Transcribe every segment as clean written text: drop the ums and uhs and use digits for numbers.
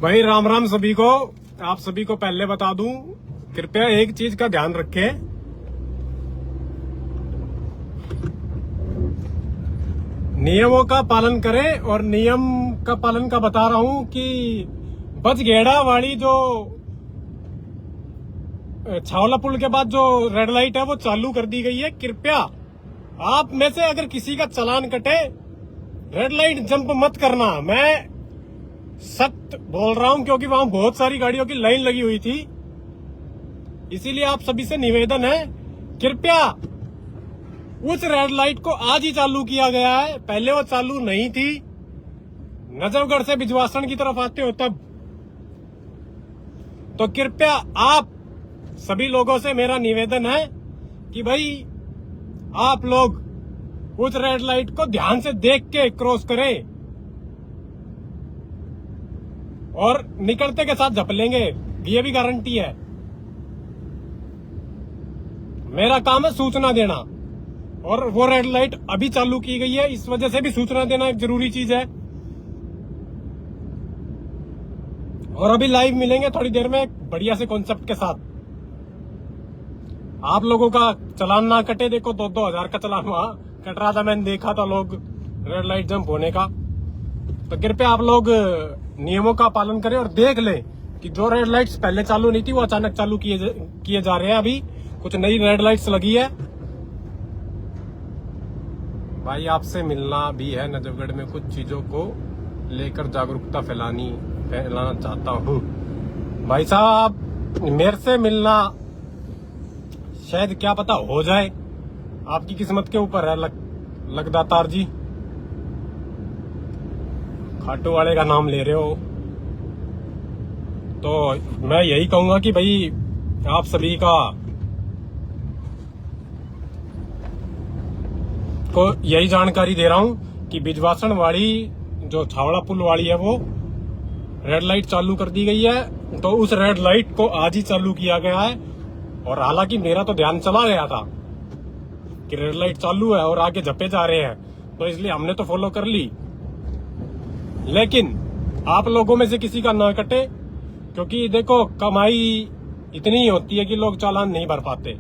भाई राम राम सभी को। आप सभी को पहले बता दूं, कृपया एक चीज का ध्यान रखें। नियमों का पालन करें। और नियम का पालन का बता रहा हूं कि बचगेड़ा वाली जो छावला पुल के बाद जो रेड लाइट है वो चालू कर दी गई है। कृपया आप में से अगर किसी का चालान कटे, रेड लाइट जंप मत करना। मैं सख्त बोल रहा हूं क्योंकि वहां बहुत सारी गाड़ियों की लाइन लगी हुई थी। इसीलिए आप सभी से निवेदन है, कृपया उस रेड लाइट को आज ही चालू किया गया है, पहले वो चालू नहीं थी। नजफगढ़ से बिजवासन की तरफ आते हो तब। तो कृपया आप सभी लोगों से मेरा निवेदन है कि भाई आप लोग उस रेड लाइट को ध्यान से देख के क्रॉस करें और निकलते के साथ झप लेंगे, ये भी गारंटी है। मेरा काम है सूचना देना, और वो रेड लाइट अभी चालू की गई है, इस वजह से भी सूचना देना एक जरूरी चीज है। और अभी लाइव मिलेंगे थोड़ी देर में एक बढ़िया से कॉन्सेप्ट के साथ। आप लोगों का चालान ना कटे। देखो 2-2 हजार का चालान वहां कट रहा था, मैंने देखा था लोग रेड लाइट जंप होने का। तो कृपया आप लोग नियमों का पालन करें और देख लें कि जो रेड लाइट्स पहले चालू नहीं थी वो अचानक चालू किए जा रहे हैं। अभी कुछ नई रेड लाइट्स लगी है। भाई आपसे मिलना भी है, नजफगढ़ में कुछ चीजों को लेकर जागरूकता फैलाना चाहता हूँ। भाई साहब मेरे से मिलना शायद क्या पता हो जाए, आपकी किस्मत के ऊपर है। लगदातार जी, खाटू वाले का नाम ले रहे हो तो मैं यही कहूंगा कि भाई आप सभी को यही जानकारी दे रहा हूं कि बिजवासन वाली जो छावड़ा पुल वाली है वो रेड लाइट चालू कर दी गई है। तो उस रेड लाइट को आज ही चालू किया गया है। और हालांकि मेरा तो ध्यान चला गया था कि रेड लाइट चालू है और आगे झपे जा रहे हैं, तो इसलिए हमने तो फॉलो कर ली। लेकिन आप लोगों में से किसी का ना कटे, क्योंकि देखो कमाई इतनी ही होती है कि लोग चालान नहीं भर पाते।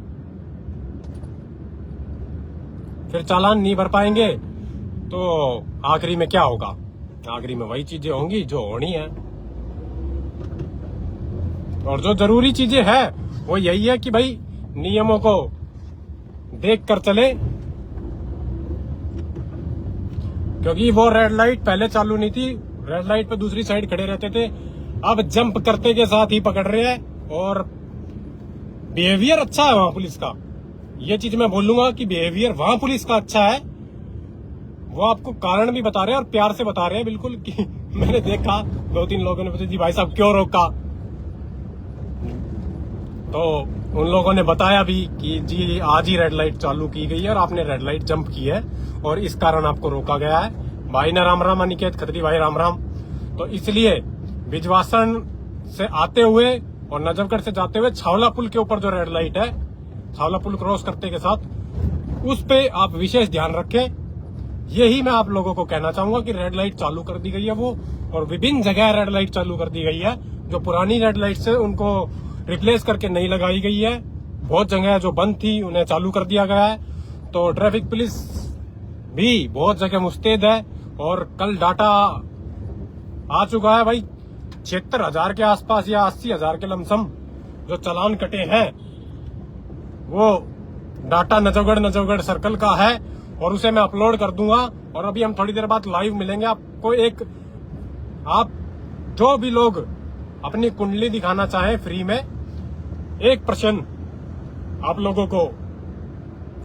फिर चालान नहीं भर पाएंगे तो आखिरी में क्या होगा? आखिरी में वही चीजें होंगी जो होनी है। और जो जरूरी चीजें है वो यही है कि भाई नियमों को देख कर चले, क्योंकि वो रेड लाइट पहले चालू नहीं थी। रेड लाइट पे दूसरी साइड खड़े रहते थे, अब जंप करते के साथ ही पकड़ रहे हैं। और बिहेवियर अच्छा है वहां पुलिस का, ये चीज मैं बोलूंगा कि बिहेवियर वहां पुलिस का अच्छा है। वो आपको कारण भी बता रहे हैं और प्यार से बता रहे हैं बिल्कुल कि मैंने देखा 2-3 लोगों ने पूछा जी भाई साहब क्यों रोका, तो उन लोगों ने बताया भी कि जी आज ही रेड लाइट चालू की गई है और आपने रेड लाइट जंप की है और इस कारण आपको रोका गया है। भाई ने राम राम, अनिकेत खत्री भाई राम राम। तो इसलिए बिजवासन से आते हुए और नजफगढ़ से जाते हुए छावला पुल के ऊपर जो रेड लाइट है, छावला पुल क्रॉस करते के साथ, उस पे आप विशेष ध्यान रखें। यही मैं आप लोगों को कहना चाहूंगा कि रेड लाइट चालू कर दी गई है वो, और विभिन्न जगह रेड लाइट चालू कर दी गई है। जो पुरानी रेड लाइट है उनको रिप्लेस करके नई लगाई गई है। बहुत जगह जो बंद थी उन्हें चालू कर दिया गया है। तो ट्रैफिक पुलिस भी बहुत जगह मुस्तैद है। और कल डाटा आ चुका है भाई, 76,000 के आसपास या 80,000 के लमसम जो चालान कटे हैं, वो डाटा नजफगढ़ सर्कल का है और उसे मैं अपलोड कर दूंगा। और अभी हम थोड़ी देर बाद लाइव मिलेंगे आपको। आप जो भी लोग अपनी कुंडली दिखाना चाहें फ्री में, 1% आप लोगों को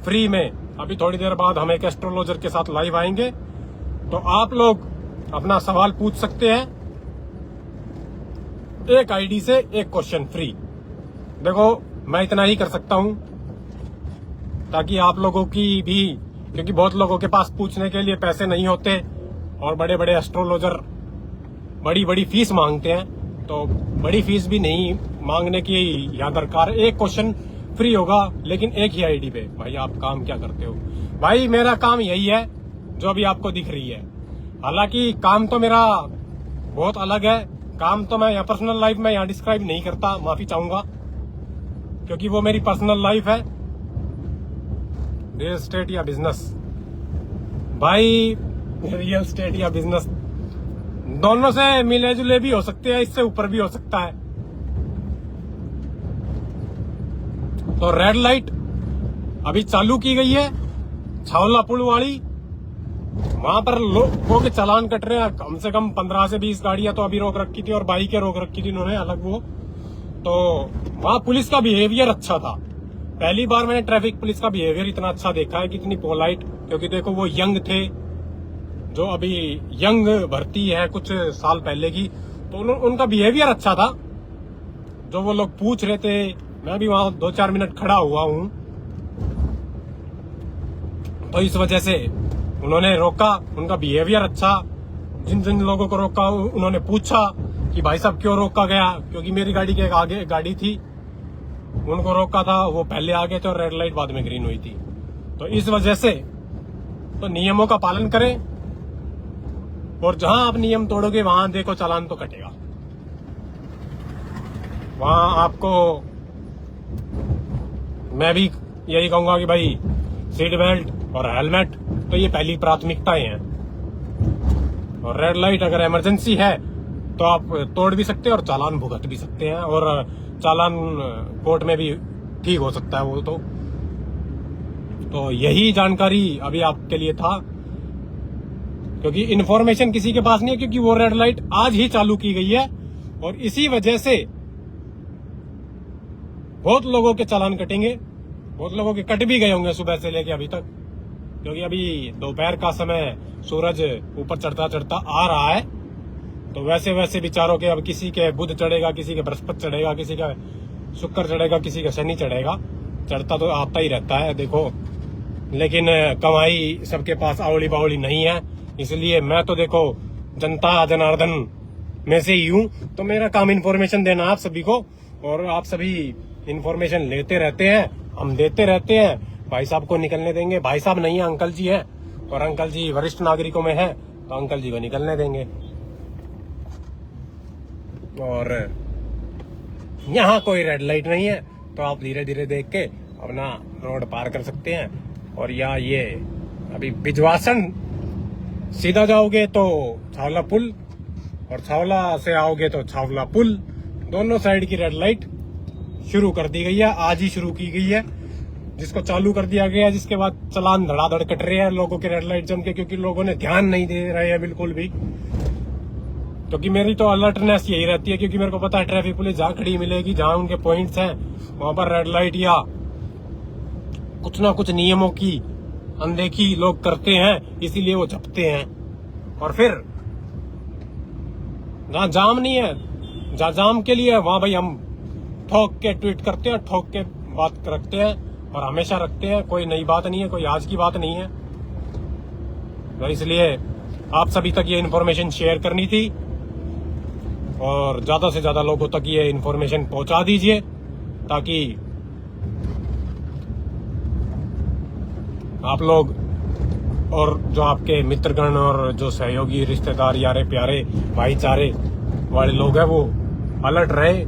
फ्री में, अभी थोड़ी देर बाद हम एक एस्ट्रोलॉजर के साथ लाइव आएंगे, तो आप लोग अपना सवाल पूछ सकते हैं। एक आईडी से 1 क्वेश्चन फ्री। देखो मैं इतना ही कर सकता हूं ताकि आप लोगों की भी, क्योंकि बहुत लोगों के पास पूछने के लिए पैसे नहीं होते और बड़े बड़े एस्ट्रोलॉजर बड़ी बड़ी फीस मांगते हैं, तो बड़ी फीस भी नहीं मांगने की यहाँ दरकार। 1 क्वेश्चन फ्री होगा, लेकिन एक ही आईडी पे। भाई आप काम क्या करते हो? भाई मेरा काम यही है जो अभी आपको दिख रही है। हालांकि काम तो मेरा बहुत अलग है, काम तो मैं यहाँ पर्सनल लाइफ में यहाँ डिस्क्राइब नहीं करता, माफी चाहूंगा, क्योंकि वो मेरी पर्सनल लाइफ है। रियल एस्टेट या बिजनेस भाई, रियल एस्टेट या बिजनेस दोनों से मिले जुले भी हो सकते हैं, इससे ऊपर भी हो सकता है। तो रेड लाइट अभी चालू की गई है छावला पुल वाली, वहां पर लोगों के चालान कट रहे हैं। कम से कम 15 से 20 गाड़ियां तो अभी रोक रखी थी और बाइकें रोक रखी थी इन्होंने अलग वो। तो वहां पुलिस का बिहेवियर अच्छा था। पहली बार मैंने ट्रैफिक पुलिस का बिहेवियर इतना अच्छा देखा है, कितनी पोलाइट, क्योंकि देखो वो यंग थे, जो अभी यंग भर्ती है कुछ साल पहले की, तो उनका बिहेवियर अच्छा था। जो वो लोग पूछ रहे थे, मैं भी वहां 2-4 मिनट खड़ा हुआ हूं, तो इस वजह से उन्होंने रोका। उनका बिहेवियर अच्छा, जिन जिन लोगों को रोका उन्होंने पूछा कि भाई साहब क्यों रोका गया, क्योंकि मेरी गाड़ी के आगे गाड़ी थी, उनको रोका था, वो पहले आ गए थे और रेड लाइट बाद में ग्रीन हुई थी। तो इस वजह से तो नियमों का पालन करें, और जहां आप नियम तोड़ोगे वहां देखो चालान तो कटेगा। वहां आपको मैं भी यही कहूंगा कि भाई सीट बेल्ट और हेलमेट तो ये पहली प्राथमिकताएं हैं। और रेड लाइट अगर इमरजेंसी है तो आप तोड़ भी सकते हैं और चालान भुगत भी सकते हैं, और चालान कोर्ट में भी ठीक हो सकता है वो। तो यही जानकारी अभी आपके लिए था, क्योंकि इन्फॉर्मेशन किसी के पास नहीं है, क्योंकि वो रेड लाइट आज ही चालू की गई है और इसी वजह से बहुत लोगों के चालान कटेंगे। बहुत लोगों के कट भी गए होंगे सुबह से लेके अभी तक, क्योंकि अभी दोपहर का समय, सूरज ऊपर चढ़ता चढ़ता आ रहा है। तो वैसे वैसे विचारों के अब किसी के बुध चढ़ेगा, किसी के बृहस्पति चढ़ेगा, किसी का शुक्र चढ़ेगा, किसी का शनि चढ़ेगा, चढ़ता तो आता ही रहता है देखो। लेकिन कमाई सबके पास आवली बावली नहीं है, इसलिए मैं तो देखो जनता जनार्दन में से ही हूँ। तो मेरा काम इन्फॉर्मेशन देना आप सभी को, और आप सभी इन्फॉर्मेशन लेते रहते हैं, हम देते रहते हैं। भाई साहब को निकलने देंगे, भाई साहब नहीं है अंकल जी है, और अंकल जी वरिष्ठ नागरिकों में है तो अंकल जी को निकलने देंगे। और यहाँ कोई रेड लाइट नहीं है तो आप धीरे धीरे देख के अपना रोड पार कर सकते हैं। और या ये अभी बिजवासन सीधा जाओगे तो छावला पुल, और छावला से आओगे तो छावला पुल, दोनों साइड की रेड लाइट शुरू कर दी गई है, आज ही शुरू की गई है, जिसको चालू कर दिया गया है। जिसके बाद चालान धड़ाधड़ कट रहे हैं लोगों के रेड लाइट जम के, क्योंकि लोगों ने ध्यान नहीं दे रहे हैं बिल्कुल भी। क्योंकि मेरी तो अलर्टनेस यही रहती है, क्योंकि मेरे को पता है ट्रैफिक पुलिस जहां खड़ी मिलेगी, जहां उनके पॉइंट्स हैं, वहां पर रेड लाइट या कुछ ना कुछ नियमों की अनदेखी लोग करते हैं, इसीलिए वो झपते हैं। और फिर जहां जाम नहीं है, जहां जाम के लिए वहां भाई हम ठोक के ट्वीट करते हैं, ठोक के बात रखते हैं, और हमेशा रखते हैं। कोई नई बात नहीं है, कोई आज की बात नहीं है। तो इसलिए आप सभी तक ये इन्फॉर्मेशन शेयर करनी थी, और ज्यादा से ज्यादा लोगों तक ये इन्फॉर्मेशन पहुंचा दीजिए, ताकि आप लोग और जो आपके मित्रगण और जो सहयोगी रिश्तेदार, यारे प्यारे भाईचारे वाले लोग हैं, वो अलर्ट रहे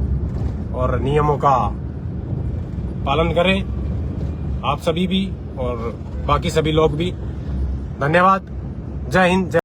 और नियमों का पालन करें, आप सभी भी और बाकी सभी लोग भी। धन्यवाद। जय हिंद।